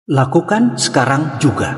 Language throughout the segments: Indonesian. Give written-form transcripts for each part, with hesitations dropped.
Lakukan sekarang juga.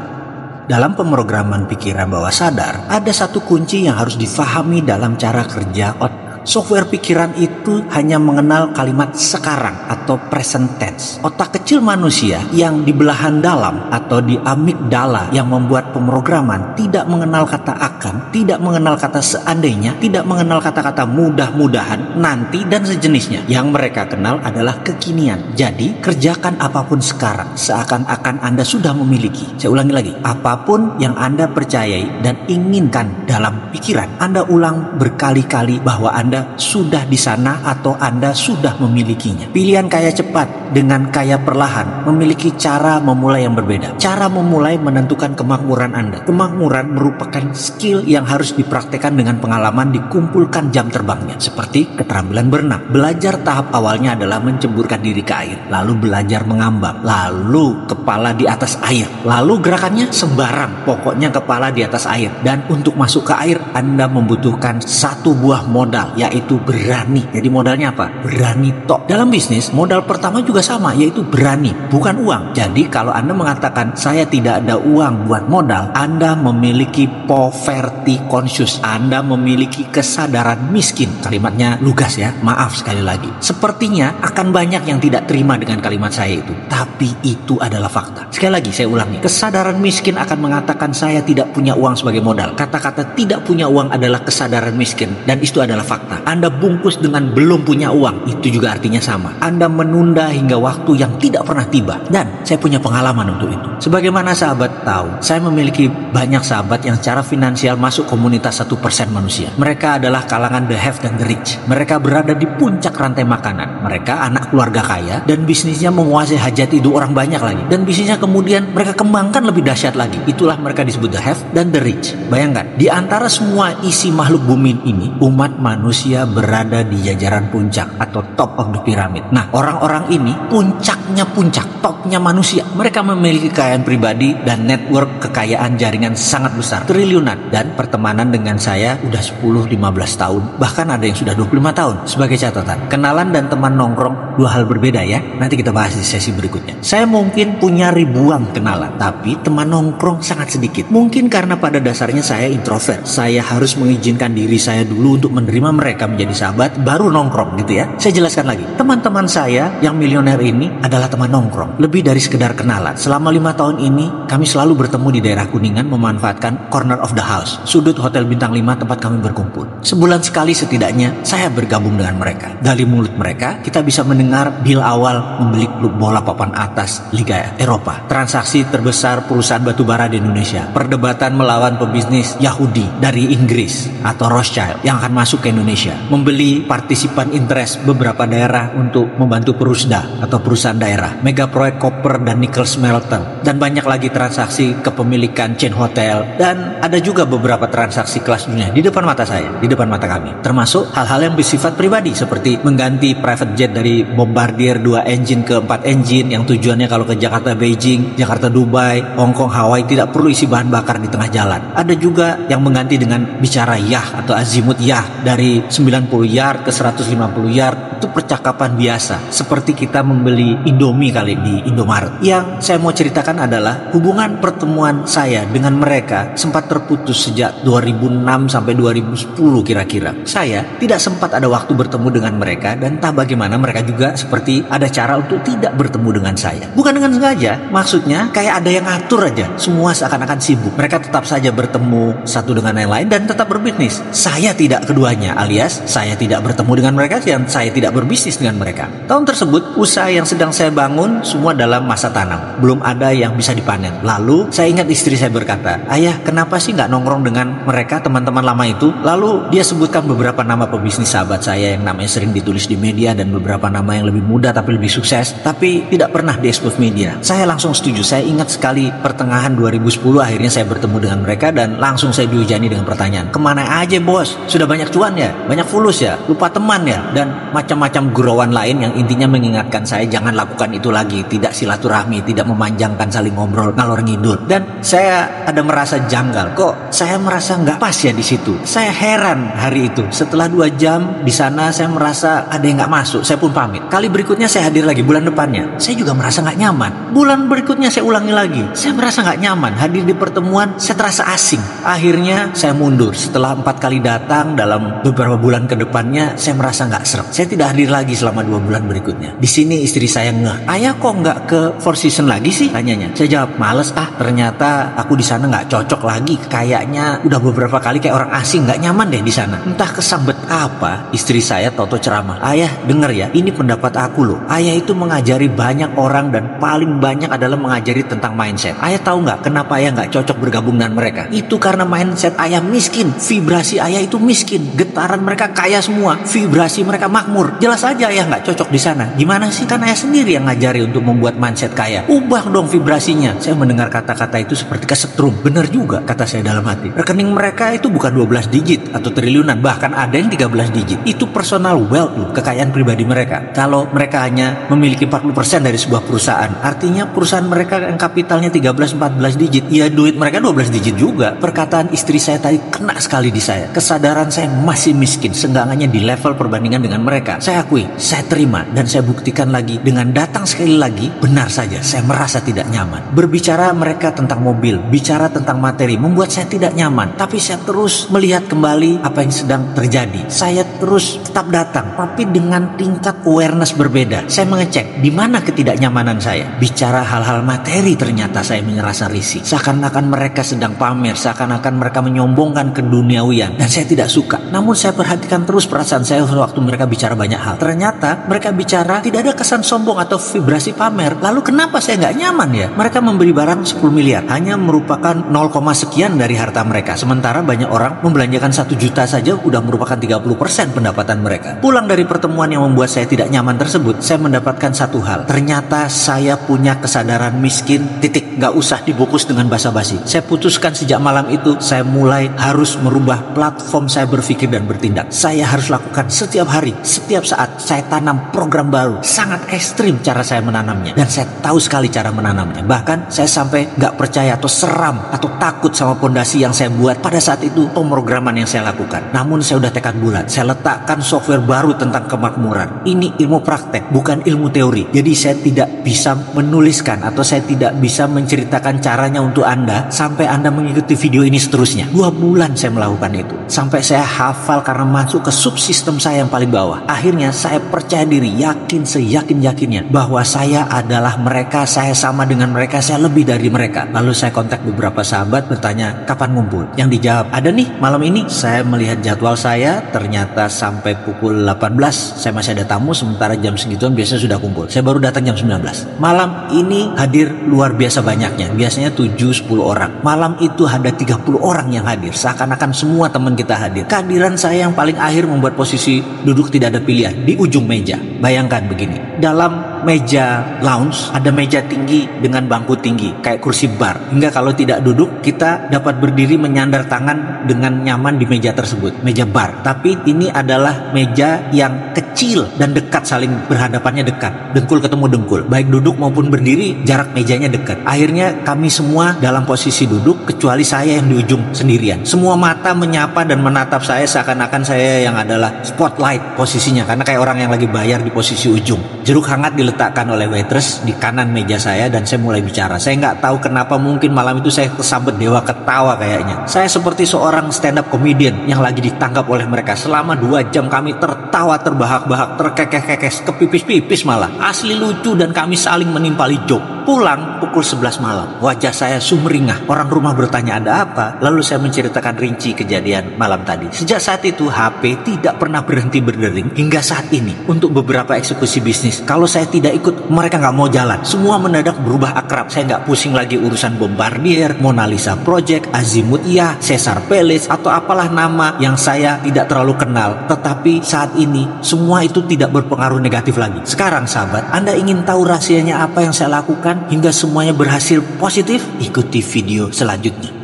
Dalam pemrograman pikiran bawah sadar, ada satu kunci yang harus difahami dalam cara kerja otak. Software pikiran itu hanya mengenal kalimat sekarang atau present tense. Otak kecil manusia yang di belahan dalam atau di amigdala yang membuat pemrograman tidak mengenal kata akan, tidak mengenal kata seandainya, tidak mengenal kata-kata mudah-mudahan, nanti, dan sejenisnya. Yang mereka kenal adalah kekinian. Jadi, kerjakan apapun sekarang, seakan-akan Anda sudah memiliki. Saya ulangi lagi, apapun yang Anda percayai dan inginkan dalam pikiran, Anda ulang berkali-kali bahwa Anda sudah di sana atau Anda sudah memilikinya. Pilihan kaya cepat dengan kaya perlahan memiliki cara memulai yang berbeda. Cara memulai menentukan kemakmuran Anda. Kemakmuran merupakan skill yang harus dipraktekkan dengan pengalaman dikumpulkan jam terbangnya. Seperti keterampilan berenang. Belajar tahap awalnya adalah menceburkan diri ke air. Lalu belajar mengambang. Lalu kepala di atas air. Lalu gerakannya sembarang. Pokoknya kepala di atas air. Dan untuk masuk ke air, Anda membutuhkan satu buah modal, yaitu berani. Jadi modalnya apa? Berani tok. Dalam bisnis, modal pertama juga sama, yaitu berani, bukan uang. Jadi kalau Anda mengatakan saya tidak ada uang buat modal, Anda memiliki poverty conscious. Anda memiliki kesadaran miskin. Kalimatnya lugas ya, maaf sekali lagi. Sepertinya akan banyak yang tidak terima dengan kalimat saya itu, tapi itu adalah fakta. Sekali lagi saya ulangi, kesadaran miskin akan mengatakan saya tidak punya uang sebagai modal. Kata-kata tidak punya uang adalah kesadaran miskin, dan itu adalah fakta. Anda bungkus dengan belum punya uang, itu juga artinya sama. Anda menunda hingga waktu yang tidak pernah tiba. Dan saya punya pengalaman untuk itu. Sebagaimana sahabat tahu, saya memiliki banyak sahabat yang secara finansial masuk komunitas 1% manusia. Mereka adalah kalangan the have dan the rich. Mereka berada di puncak rantai makanan. Mereka anak keluarga kaya dan bisnisnya menguasai hajat hidup orang banyak lagi. Dan bisnisnya kemudian mereka kembangkan lebih dahsyat lagi. Itulah mereka disebut the have dan the rich. Bayangkan, di antara semua isi makhluk bumi ini, umat manusia berada di jajaran puncak atau top of the pyramid. Nah, orang-orang ini puncaknya puncak, topnya manusia. Mereka memiliki kekayaan pribadi dan network kekayaan jaringan sangat besar, triliunan. Dan pertemanan dengan saya udah 10-15 tahun, bahkan ada yang sudah 25 tahun. Sebagai catatan, kenalan dan teman nongkrong dua hal berbeda ya. Nanti kita bahas di sesi berikutnya. Saya mungkin punya ribuan kenalan, tapi teman nongkrong sangat sedikit. Mungkin karena pada dasarnya saya introvert. Saya harus mengizinkan diri saya dulu untuk menerima mereka menjadi sahabat, baru nongkrong gitu ya. Saya jelaskan lagi, teman-teman saya yang milioner ini adalah teman nongkrong, lebih dari sekedar kenalan. Selama 5 tahun ini kami selalu bertemu di daerah Kuningan, memanfaatkan corner of the house, sudut hotel bintang 5 tempat kami berkumpul. Sebulan sekali setidaknya saya bergabung dengan mereka. Dari mulut mereka kita bisa mendengar deal awal membeli klub bola papan atas Liga Eropa, transaksi terbesar perusahaan batubara di Indonesia, perdebatan melawan pebisnis Yahudi dari Inggris atau Rothschild yang akan masuk ke Indonesia, membeli partisipan interest beberapa daerah untuk membantu Perusda atau perusahaan daerah, mega proyek koper dan nikel smelter, dan banyak lagi transaksi kepemilikan chain hotel, dan ada juga beberapa transaksi kelas dunia di depan mata saya, di depan mata kami, termasuk hal-hal yang bersifat pribadi seperti mengganti private jet dari Bombardier 2 engine ke 4 engine yang tujuannya kalau ke Jakarta Beijing, Jakarta Dubai, Hong Kong Hawaii tidak perlu isi bahan bakar di tengah jalan. Ada juga yang mengganti dengan bicara yah atau azimut yah dari 90 yard ke 150 yard. Itu percakapan biasa, seperti kita membeli Indomie kali di Indomaret. Yang saya mau ceritakan adalah hubungan pertemuan saya dengan mereka sempat terputus sejak 2006 sampai 2010 kira-kira. Saya tidak sempat ada waktu bertemu dengan mereka, dan entah bagaimana mereka juga seperti ada cara untuk tidak bertemu dengan saya. Bukan dengan sengaja, maksudnya kayak ada yang ngatur aja. Semua seakan-akan sibuk. Mereka tetap saja bertemu satu dengan yang lain dan tetap berbisnis. Saya tidak keduanya, alias saya tidak bertemu dengan mereka dan saya tidak berbisnis dengan mereka. Tahun tersebut, usaha yang sedang saya bangun semua dalam masa tanam. Belum ada yang bisa dipanen. Lalu, saya ingat istri saya berkata, "Ayah, kenapa sih nggak nongkrong dengan mereka, teman-teman lama itu?" Lalu, dia sebutkan beberapa nama pebisnis sahabat saya yang namanya sering ditulis di media, dan beberapa nama yang lebih muda tapi lebih sukses, tapi tidak pernah diekspos media. Saya langsung setuju. Saya ingat sekali pertengahan 2010 akhirnya saya bertemu dengan mereka, dan langsung saya dihujani dengan pertanyaan, "Kemana aja bos? Sudah banyak cuan ya?" banyak fulus ya, lupa teman ya, dan macam-macam gurauan lain yang intinya mengingatkan saya jangan lakukan itu lagi, tidak silaturahmi, tidak memanjangkan saling ngobrol ngalor ngidul. Dan saya ada merasa janggal, kok saya merasa nggak pas ya di situ. Saya heran hari itu, setelah 2 jam di sana saya merasa ada yang nggak masuk, saya pun pamit. Kali berikutnya saya hadir lagi bulan depannya, saya juga merasa nggak nyaman. Bulan berikutnya saya ulangi lagi, saya merasa nggak nyaman. Hadir di pertemuan saya terasa asing. Akhirnya saya mundur. Setelah 4 kali datang dalam beberapa bulan ke depannya, saya merasa nggak seret. Saya tidak hadir lagi selama 2 bulan berikutnya. Di sini istri saya ngeh, ayah kok nggak ke Four Seasons lagi sih? Tanyanya. Saya jawab, males ternyata aku di sana nggak cocok lagi. Kayaknya udah beberapa kali kayak orang asing, nggak nyaman deh di sana. Entah kesambet apa, istri saya toto ceramah. Ayah denger ya, ini pendapat aku loh. Ayah itu mengajari banyak orang dan paling banyak adalah mengajari tentang mindset. Ayah tahu nggak kenapa ayah nggak cocok bergabung dengan mereka? Itu karena mindset ayah miskin, vibrasi ayah itu miskin, getaran mereka kaya semua, vibrasi mereka makmur. Jelas aja ayah nggak cocok di sana. Gimana sih? Kan ayah sendiri yang ngajari untuk membuat mindset kaya. Ubah dong vibrasinya. Saya mendengar kata-kata itu seperti kesetrum. Bener juga kata saya dalam hati. Rekening mereka itu bukan 12 digit atau triliunan, bahkan ada yang 13 digit. Itu personal wealth loh, kekayaan pribadi mereka. Kalau mereka hanya memiliki 40% dari sebuah perusahaan, artinya perusahaan mereka yang kapitalnya 13-14 digit, ya duit mereka 12 digit juga. Perkataan istri saya tadi kena sekali di saya. Kesadaran saya masih miskin, seenggaknya di level perbandingan dengan mereka. Saya akui, saya terima, dan saya buktikan lagi dengan datang sekali lagi. Benar saja, saya merasa tidak nyaman. Berbicara mereka tentang mobil, bicara tentang materi, membuat saya tidak nyaman. Tapi saya terus melihat kembali apa yang sedang terjadi. Saya terus tetap datang, tapi dengan tingkat awareness berbeda. Saya mengecek di mana ketidaknyamanan saya. Bicara hal-hal materi ternyata saya merasa risih. Seakan-akan mereka sedang pamer, seakan-akan mereka menyombongkan keduniawian, dan saya tidak suka. Namun saya perhatikan terus perasaan saya waktu mereka bicara banyak hal. Ternyata mereka bicara tidak ada kesan sombong atau vibrasi pamer. Lalu kenapa saya nggak nyaman ya? Mereka memberi barang 10 miliar, hanya merupakan 0, sekian dari harta mereka. Sementara banyak orang membelanjakan 1 juta saja udah merupakan 30% pendapatan mereka. Pulang dari pertemuan yang membuat saya tidak nyaman tersebut, saya mendapatkan satu hal. Ternyata saya punya kesadaran miskin, titik. Nggak usah dibungkus dengan basa-basi. Saya putuskan sejak malam itu, saya mulai harus merubah platform saya berpikir dan bertindak. Saya harus lakukan setiap hari, setiap saat. Saya tanam program baru. Sangat ekstrim cara saya menanamnya, dan saya tahu sekali cara menanamnya. Bahkan saya sampai nggak percaya atau seram atau takut sama pondasi yang saya buat pada saat itu, pemrograman yang saya lakukan. Namun saya udah tekad bulat. Saya letakkan software baru tentang kemakmuran. Ini ilmu praktek, bukan ilmu teori. Jadi saya tidak bisa menuliskan atau saya tidak bisa menceritakan caranya untuk Anda sampai Anda mengikuti video ini seterusnya. 2 bulan saya melakukan itu, sampai saya hafal karena masuk ke subsistem saya yang paling bawah. Akhirnya saya percaya diri, yakin seyakin-yakinnya bahwa saya adalah mereka, saya sama dengan mereka, saya lebih dari mereka. Lalu saya kontak beberapa sahabat, bertanya kapan ngumpul. Yang dijawab, ada nih malam ini. Saya melihat jadwal saya, ternyata sampai pukul 18 saya masih ada tamu, sementara jam segituan biasanya sudah kumpul. Saya baru datang jam 19. Malam ini hadir luar biasa banyaknya, biasanya 7-10 orang. Malam itu ada 30 orang yang hadir, seakan-akan semua teman kita hadir. Kehadiran saya yang paling akhir membuat posisi duduk tidak ada pilihan, di ujung meja. Bayangkan begini, dalam meja lounge ada meja tinggi dengan bangku tinggi kayak kursi bar, hingga kalau tidak duduk kita dapat berdiri menyandar tangan dengan nyaman di meja tersebut, meja bar. Tapi ini adalah meja yang kecil dan dekat, saling berhadapannya dekat, dengkul ketemu dengkul, baik duduk maupun berdiri jarak mejanya dekat. Akhirnya kami semua dalam posisi duduk kecuali saya yang di ujung sendirian. Semua mata menyapa dan menatap saya seakan-akan saya yang adalah spotlight posisinya, karena kayak orang yang lagi bayar di posisi ujung. Jeruk hangat diletakkan oleh waitress di kanan meja saya dan saya mulai bicara. Saya nggak tahu kenapa, mungkin malam itu saya kesambet dewa ketawa kayaknya. Saya seperti seorang stand up comedian yang lagi ditangkap oleh mereka. Selama 2 jam kami tertawa terbahak-bahak, terkekeh-kekeh, kepipis-pipis malah. Asli lucu dan kami saling menimpali joke. Pulang pukul 11 malam, wajah saya sumringah. Orang rumah bertanya ada apa, lalu saya menceritakan rinci kejadian malam tadi. Sejak saat itu HP tidak pernah berhenti berdering hingga saat ini. Untuk beberapa eksekusi bisnis, kalau saya tidak ikut, mereka nggak mau jalan. Semua mendadak berubah akrab. Saya nggak pusing lagi urusan Bombardier, Mona Lisa Project, Azimut Ya, Caesar Palace, atau apalah nama yang saya tidak terlalu kenal. Tetapi saat ini semua itu tidak berpengaruh negatif lagi. Sekarang sahabat, Anda ingin tahu rahasianya apa yang saya lakukan hingga semuanya berhasil positif? Ikuti video selanjutnya.